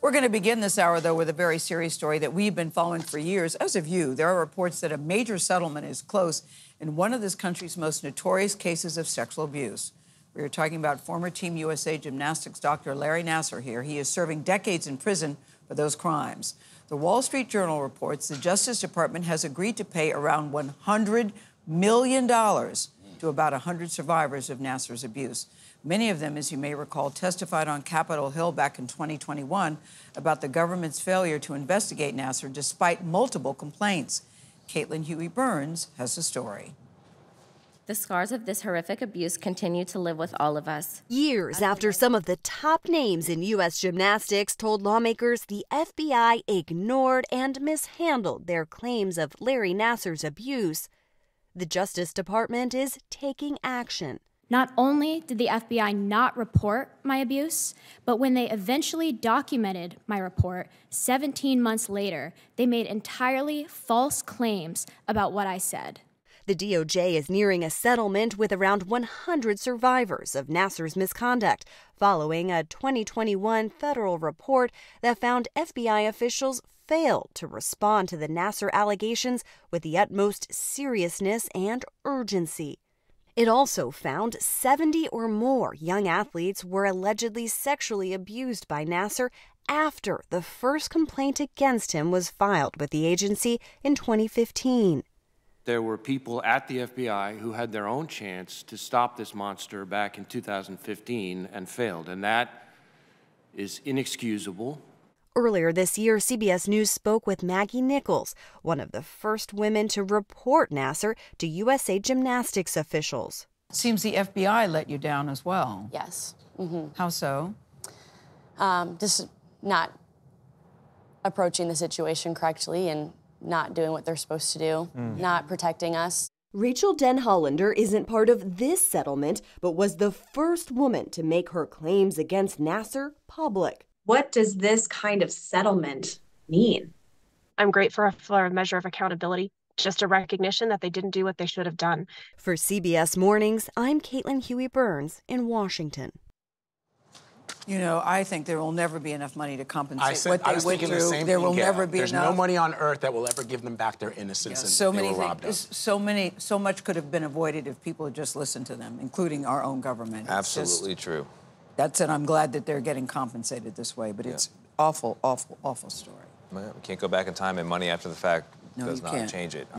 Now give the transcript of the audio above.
We're going to begin this hour, though, with a very serious story that we've been following for years. As of you, there are reports that a major settlement is close in one of this country's most notorious cases of sexual abuse. We are talking about former Team USA gymnastics doctor Larry Nassar here. He is serving decades in prison for those crimes. The Wall Street Journal reports the Justice Department has agreed to pay around $100 million to about 100 survivors of Nassar's abuse. Many of them, as you may recall, testified on Capitol Hill back in 2021 about the government's failure to investigate Nassar despite multiple complaints. Caitlin Huey-Burns has the story. The scars of this horrific abuse continue to live with all of us. Years after some of the top names in U.S. gymnastics told lawmakers the FBI ignored and mishandled their claims of Larry Nassar's abuse, the Justice Department is taking action. Not only did the FBI not report my abuse, but when they eventually documented my report 17 months later, they made entirely false claims about what I said. The DOJ is nearing a settlement with around 100 survivors of Nassar's misconduct, following a 2021 federal report that found FBI officials failed to respond to the Nassar allegations with the utmost seriousness and urgency. It also found 70 or more young athletes were allegedly sexually abused by Nassar after the first complaint against him was filed with the agency in 2015. There were people at the FBI who had their own chance to stop this monster back in 2015 and failed, and that is inexcusable. Earlier this year, CBS News spoke with Maggie Nichols, one of the first women to report Nassar to USA gymnastics officials. Seems the FBI let you down as well. Yes. How so? Just not approaching the situation correctly and not doing what they're supposed to do, not protecting us. Rachel Denhollander isn't part of this settlement, but was the first woman to make her claims against Nassar public. What does this kind of settlement mean? I'm grateful for a measure of accountability, just a recognition that they didn't do what they should have done. For CBS Mornings, I'm Caitlin Huey-Burns in Washington. You know, I think there will never be enough money to compensate what I they was went thinking the through. same There thing, will Gayle. never be There's enough. no money on earth that will ever give them back their innocence and so they many were robbed of. So much could have been avoided if people had just listened to them, including our own government. Absolutely true. That's it. I'm glad that they're getting compensated this way, but it's awful, awful, awful story. We can't go back in time, and money after the fact does not can't. change it.